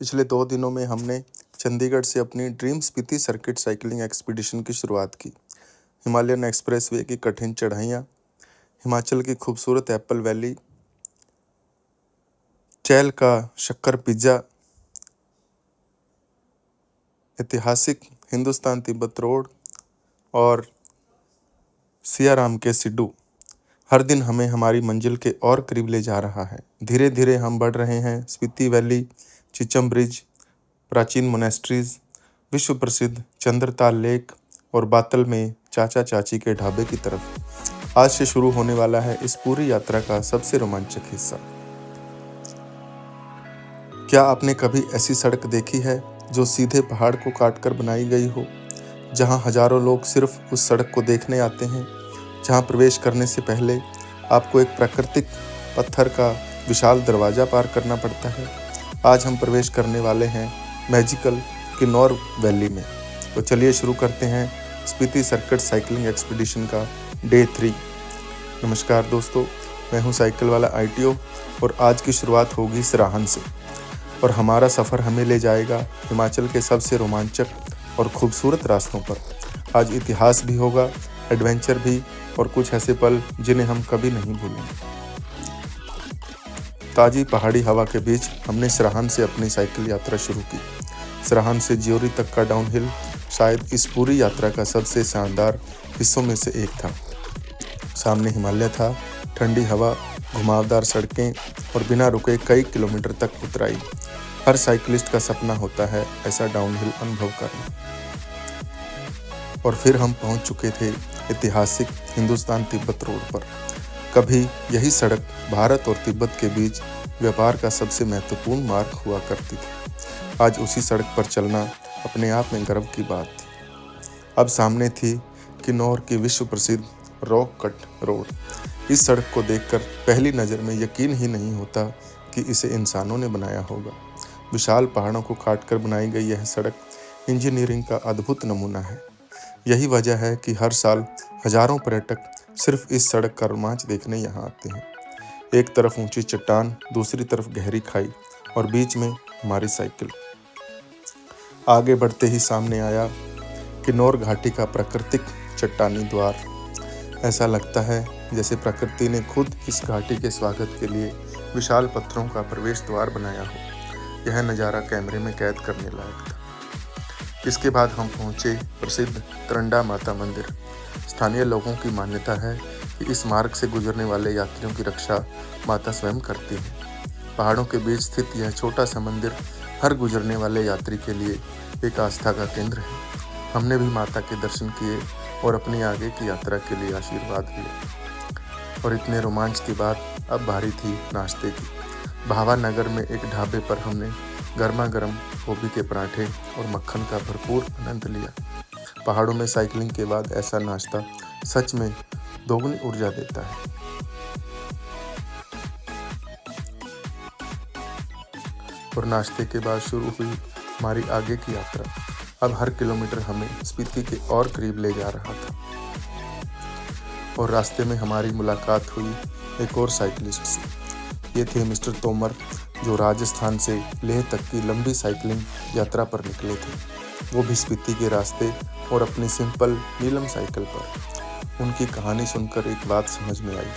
पिछले 2 दिनों में हमने चंडीगढ़ से अपनी dream Spiti circuit cycling expedition की शुरुआत की। हिमालयन एक्सप्रेसवे की कठिन चढ़ाइयाँ, हिमाचल की खूबसूरत एप्पल वैली, चैल का शक्कर पिज्ज़ा, ऐतिहासिक हिंदुस्तान तिब्बत रोड और सियाराम के सिड्डू हर दिन हमें हमारी मंजिल के और करीब ले जा रहा है। धीरे धीरे हम बढ़ रहे हैं स्पीति वैली, चिचम ब्रिज, प्राचीन मोनेस्ट्रीज, विश्व प्रसिद्ध चंद्रताल लेक और बातल में चाचा चाची के ढाबे की तरफ। आज से शुरू होने वाला है इस पूरी यात्रा का सबसे रोमांचक हिस्सा। क्या आपने कभी ऐसी सड़क देखी है जो सीधे पहाड़ को काटकर बनाई गई हो, जहां हजारों लोग सिर्फ उस सड़क को देखने आते हैं, जहां प्रवेश करने से पहले आपको एक प्राकृतिक पत्थर का विशाल दरवाजा पार करना पड़ता है? आज हम प्रवेश करने वाले हैं मैजिकल किन्नौर वैली में। तो चलिए शुरू करते हैं स्पीति सर्किट साइकिलिंग एक्सपीडिशन का डे 3। नमस्कार दोस्तों, मैं हूं साइकिल वाला ITO और आज की शुरुआत होगी सराहन से। और हमारा सफ़र हमें ले जाएगा हिमाचल के सबसे रोमांचक और खूबसूरत रास्तों पर। आज इतिहास भी होगा, एडवेंचर भी और कुछ ऐसे पल जिन्हें हम कभी नहीं भूलेंगे। ताज़ी पहाड़ी हवा के बीच हमने सराहन से अपनी साइकिल यात्रा शुरू की। सराहन से ज्योरी तक का डाउनहिल शायद इस पूरी यात्रा का सबसे शानदार हिस्सों में से एक था। सामने हिमालय था, ठंडी हवा, घुमावदार सड़कें और बिना रुके कई किलोमीटर तक उतराई। हर साइकिलिस्ट का सपना होता है ऐसा डाउनहिल अनुभव करना। और फिर हम पहुंच चुके थे ऐतिहासिक हिंदुस्तान तिब्बत रोड पर। कभी यही सड़क भारत और तिब्बत के बीच व्यापार का सबसे महत्वपूर्ण मार्ग हुआ करती थी। आज उसी सड़क पर चलना अपने आप में गर्व की बात थी। अब सामने थी किन्नौर की विश्व प्रसिद्ध रॉक कट रोड। इस सड़क को देखकर पहली नज़र में यकीन ही नहीं होता कि इसे इंसानों ने बनाया होगा। विशाल पहाड़ों को काटकर बनाई गई यह सड़क इंजीनियरिंग का अद्भुत नमूना है। यही वजह है कि हर साल हजारों पर्यटक सिर्फ इस सड़क का रोमांच देखने यहाँ आते हैं। एक तरफ ऊंची चट्टान, दूसरी तरफ गहरी खाई और बीच में हमारी साइकिल। आगे बढ़ते ही सामने आया किन्नौर घाटी का प्राकृतिक चट्टानी द्वार। ऐसा लगता है जैसे प्रकृति ने खुद इस घाटी के स्वागत के लिए विशाल पत्थरों का प्रवेश द्वार बनाया हो। यह नज़ारा कैमरे में कैद करने लायक था। इसके बाद हम पहुंचे प्रसिद्ध तरंडा माता मंदिर। स्थानीय लोगों की मान्यता है कि इस मार्ग से गुजरने वाले यात्रियों की रक्षा माता स्वयं करती है। पहाड़ों के बीच स्थित यह छोटा सा मंदिर हर गुजरने वाले यात्री के लिए एक आस्था का केंद्र है। हमने भी माता के दर्शन किए और अपनी आगे की यात्रा के लिए आशीर्वाद लिए। और इतने रोमांच के बाद अब बारी थी नाश्ते की। भावानगर में एक ढाबे पर हमने गर्मा गर्म गोभी के पराठे और मक्खन का भरपूर आनंद लिया। पहाड़ों में साइकिलिंग के बाद ऐसा नाश्ता सच में दोगुनी ऊर्जा देता है। और नाश्ते के बाद शुरू हुई हमारी आगे की यात्रा। अब हर किलोमीटर हमें स्पीति के और करीब ले जा रहा था। और रास्ते में हमारी मुलाकात हुई एक और साइकिलिस्ट से। ये थे मिस्टर तोमर, जो राजस्थान से लेह तक की लंबी साइकिलिंग यात्रा पर निकले थे, वो भी स्पीति के रास्ते और अपनी सिंपल नीलम साइकिल पर। उनकी कहानी सुनकर एक बात समझ में आई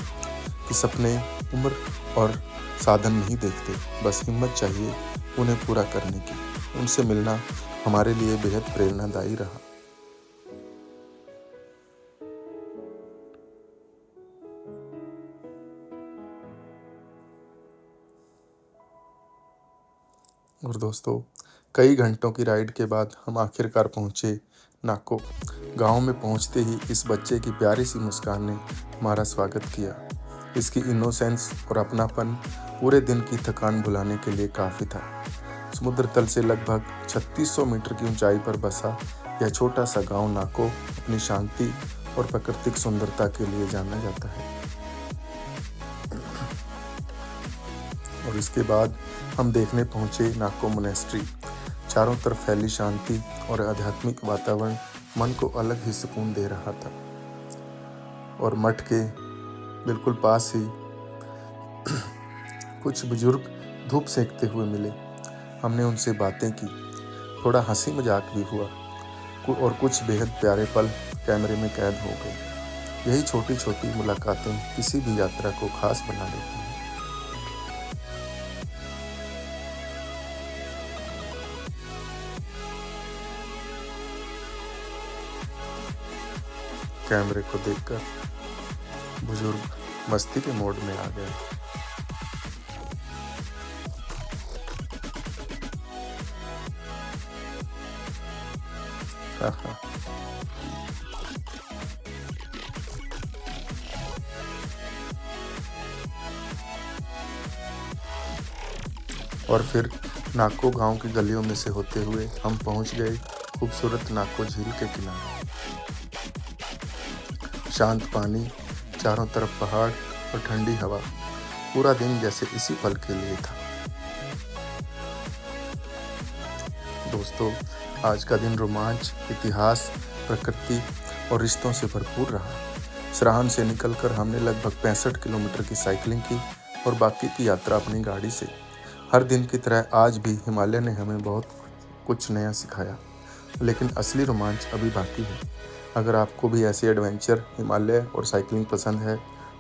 कि सपने उम्र और साधन नहीं देखते, बस हिम्मत चाहिए उन्हें पूरा करने की। उनसे मिलना हमारे लिए बेहद प्रेरणादायी रहा। और दोस्तों, कई घंटों की राइड के बाद हम आखिरकार पहुंचे नाको। गांव में पहुंचते ही इस बच्चे की प्यारी सी मुस्कान ने हमारा स्वागत किया। इसकी इनोसेंस और अपनापन पूरे दिन की थकान भुलाने के लिए काफ़ी था। समुद्र तल से लगभग 3600 मीटर की ऊंचाई पर बसा यह छोटा सा गांव नाको अपनी शांति और प्राकृतिक सुंदरता के लिए जाना जाता है। और इसके बाद हम देखने पहुंचे नाको मोनेस्ट्री। चारों तरफ फैली शांति और आध्यात्मिक वातावरण मन को अलग ही सुकून दे रहा था। और मठ के बिल्कुल पास ही कुछ बुजुर्ग धूप सेकते हुए मिले। हमने उनसे बातें की, थोड़ा हंसी मजाक भी हुआ और कुछ बेहद प्यारे पल कैमरे में कैद हो गए। यही छोटी छोटी मुलाकातें किसी भी यात्रा को खास बना देती हैं। कैमरे को देखकर बुजुर्ग मस्ती के मोड में आ गए। आहा, और फिर नाको गांव की गलियों में से होते हुए हम पहुंच गए खूबसूरत नाको झील के किनारे। शांत पानी, चारों तरफ पहाड़ और ठंडी हवा, पूरा दिन जैसे इसी पल के लिए था। दोस्तों, आज का दिन रोमांच, इतिहास, प्रकृति और रिश्तों से भरपूर रहा। सराहन से निकलकर हमने लगभग 65 किलोमीटर की साइकिलिंग की और बाकी की यात्रा अपनी गाड़ी से। हर दिन की तरह आज भी हिमालय ने हमें बहुत कुछ नया सिखाया, लेकिन असली रोमांच अभी बाकी है। अगर आपको भी ऐसे एडवेंचर, हिमालय और साइकिलिंग पसंद है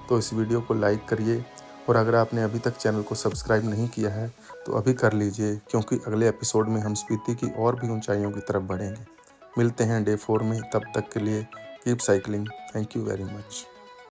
तो इस वीडियो को लाइक करिए, और अगर आपने अभी तक चैनल को सब्सक्राइब नहीं किया है तो अभी कर लीजिए, क्योंकि अगले एपिसोड में हम स्पीति की और भी ऊंचाइयों की तरफ बढ़ेंगे। मिलते हैं डे 4 में, तब तक के लिए keep cycling. Thank you very much.